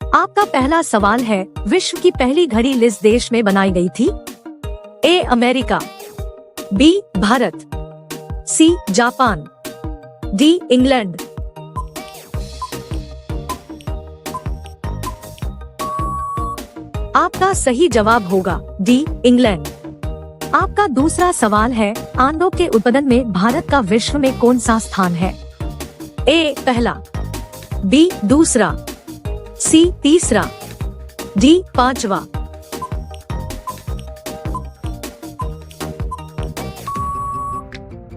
आपका पहला सवाल है, विश्व की पहली घड़ी किस देश में बनाई गई थी? A America, B Bharat, C Japan, D England. आपका सही जवाब होगा डी इंग्लैंड। आपका दूसरा सवाल है, आंडों के उत्पादन में भारत का विश्व में कौन सा स्थान है? ए पहला, बी दूसरा, सी तीसरा, डी पांचवा।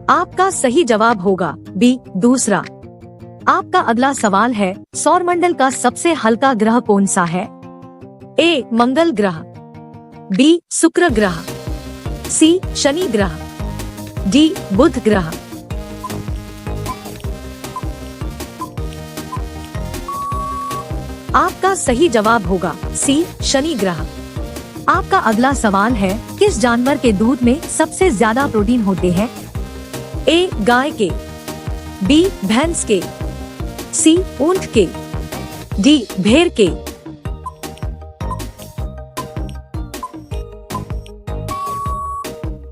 आपका सही जवाब होगा बी दूसरा। आपका अगला सवाल है, सौरमंडल का सबसे हल्का ग्रह कौन सा है? ए मंगल ग्रह, बी शुक्र ग्रह, सी शनि ग्रह, डी बुध ग्रह। आपका सही जवाब होगा सी शनि ग्रह। आपका अगला सवाल है, किस जानवर के दूध में सबसे ज्यादा प्रोटीन होते हैं? ए गाय के, बी भैंस के, सी ऊंट के, डी भेड़ के।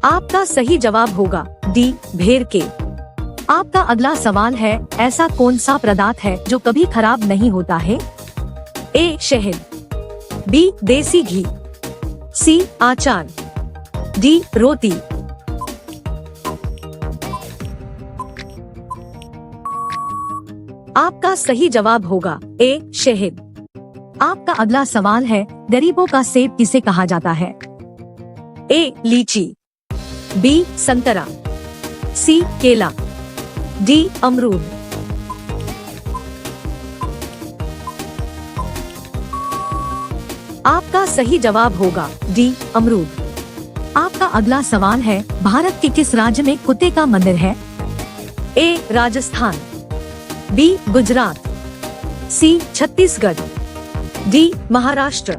आपका सही जवाब होगा डी भेड़ के। आपका अगला सवाल है, ऐसा कौन सा पदार्थ है जो कभी खराब नहीं होता है? ए शहद, बी देसी घी, सी आचार, डी रोटी। आपका सही जवाब होगा ए शहद। आपका अगला सवाल है, गरीबों का सेब किसे कहा जाता है? ए लीची, बी संतरा, सी केला, डी अमरूद। आपका सही जवाब होगा डी अमरूद। आपका अगला सवाल है, भारत के किस राज्य में कुत्ते का मंदिर है? ए राजस्थान, बी गुजरात, सी छत्तीसगढ़, डी महाराष्ट्र।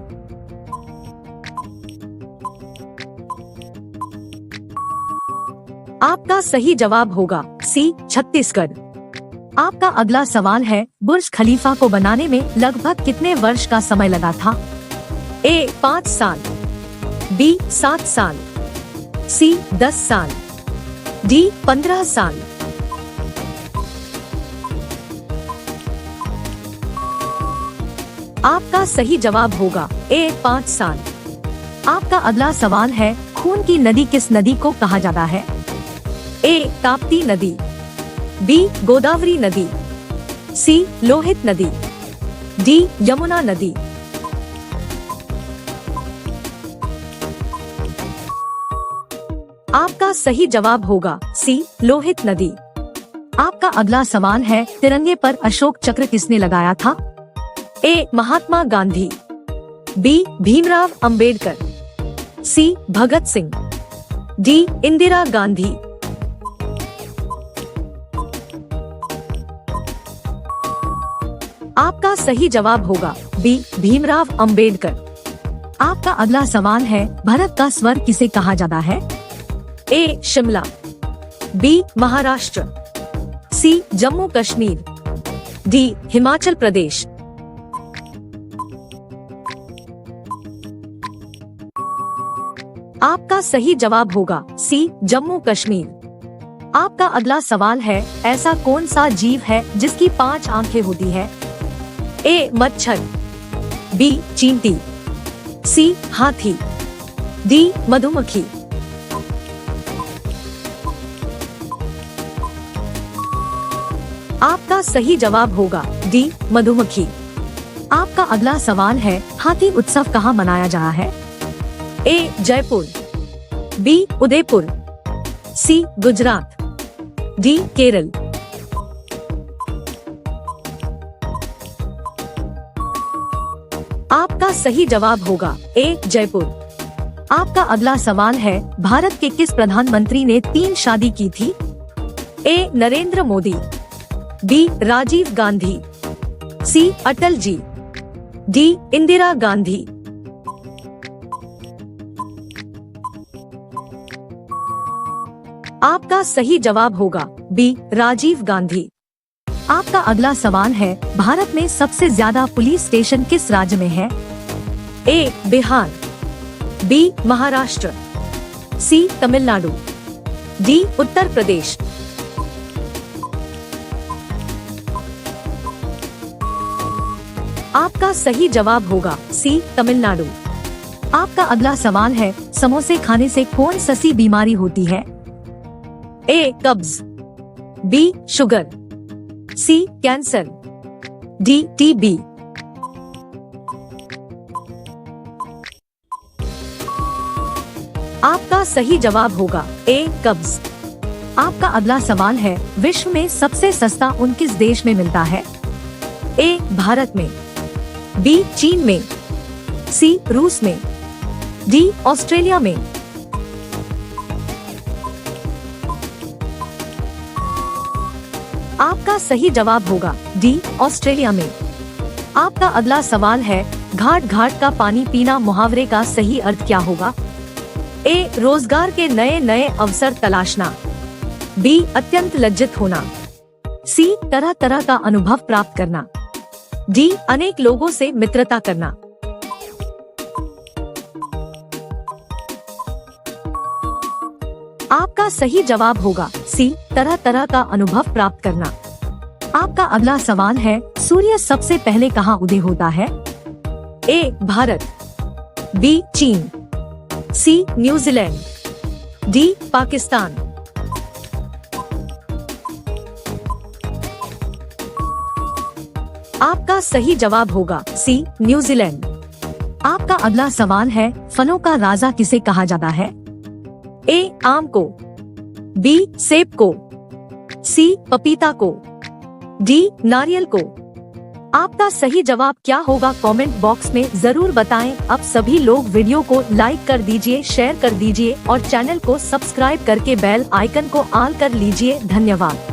आपका सही जवाब होगा सी छत्तीसगढ़। आपका अगला सवाल है, बुर्ज खलीफा को बनाने में लगभग कितने वर्ष का समय लगा था? ए 5 साल, बी 7 साल, सी 10 साल, डी 15 साल। आपका सही जवाब होगा ए 5 साल। आपका अगला सवाल है, खून की नदी किस नदी को कहा जाता है? ए ताप्ती नदी, बी गोदावरी नदी, सी लोहित नदी, डी यमुना नदी। आपका सही जवाब होगा सी लोहित नदी। आपका अगला सवाल है, तिरंगे पर अशोक चक्र किसने लगाया था? ए महात्मा गांधी, बी भीमराव अंबेडकर, सी भगत सिंह, डी इंदिरा गांधी। आपका सही जवाब होगा बी भीमराव अंबेडकर। आपका अगला सवाल है, भारत का स्वर्ग किसे कहा जाता है? ए शिमला, बी महाराष्ट्र, सी जम्मू कश्मीर, डी हिमाचल प्रदेश। आपका सही जवाब होगा सी जम्मू कश्मीर। आपका अगला सवाल है, ऐसा कौन सा जीव है जिसकी 5 आंखें होती है? ए मच्छर, बी चींटी, सी हाथी, डी मधुमक्खी। आपका सही जवाब होगा डी मधुमक्खी। आपका अगला सवाल है, हाथी उत्सव कहाँ मनाया जा रहा है? ए जयपुर, बी उदयपुर, सी गुजरात, डी केरल। आपका सही जवाब होगा ए जयपुर। आपका अगला सवाल है, भारत के किस प्रधानमंत्री ने 3 शादी की थी? ए नरेंद्र मोदी, बी राजीव गांधी, सी अटल जी, डी इंदिरा गांधी। आपका सही जवाब होगा बी राजीव गांधी। आपका अगला सवाल है, भारत में सबसे ज्यादा पुलिस स्टेशन किस राज्य में है? ए बिहार, बी महाराष्ट्र, सी तमिलनाडु, डी उत्तर प्रदेश। आपका सही जवाब होगा सी तमिलनाडु। आपका अगला सवाल है, समोसे खाने से कौन सी बीमारी होती है? ए कब्ज, बी शुगर, सी कैंसर, डी टीबी। आपका सही जवाब होगा ए कब्ज। आपका अगला सवाल है, विश्व में सबसे सस्ता ऊन किस देश में मिलता है? ए भारत में, बी चीन में, सी रूस में, डी ऑस्ट्रेलिया में। आपका सही जवाब होगा डी ऑस्ट्रेलिया में। आपका अगला सवाल है, घाट घाट का पानी पीना मुहावरे का सही अर्थ क्या होगा? ए रोजगार के नए नए अवसर तलाशना, बी अत्यंत लज्जित होना, सी तरह तरह का अनुभव प्राप्त करना, डी अनेक लोगों से मित्रता करना। आपका सही जवाब होगा सी तरह तरह का अनुभव प्राप्त करना। आपका अगला सवाल है, सूर्य सबसे पहले कहाँ उदय होता है? ए भारत, बी चीन, सी न्यूजीलैंड, डी पाकिस्तान। आपका सही जवाब होगा सी न्यूजीलैंड। आपका अगला सवाल है, फलों का राजा किसे कहा जाता है? ए आम को, बी सेब को, सी पपीता को, डी नारियल को। आपका सही जवाब क्या होगा कमेंट बॉक्स में जरूर बताएं। अब सभी लोग वीडियो को लाइक कर दीजिए, शेयर कर दीजिए और चैनल को सब्सक्राइब करके बेल आइकन को ऑल कर लीजिए। धन्यवाद।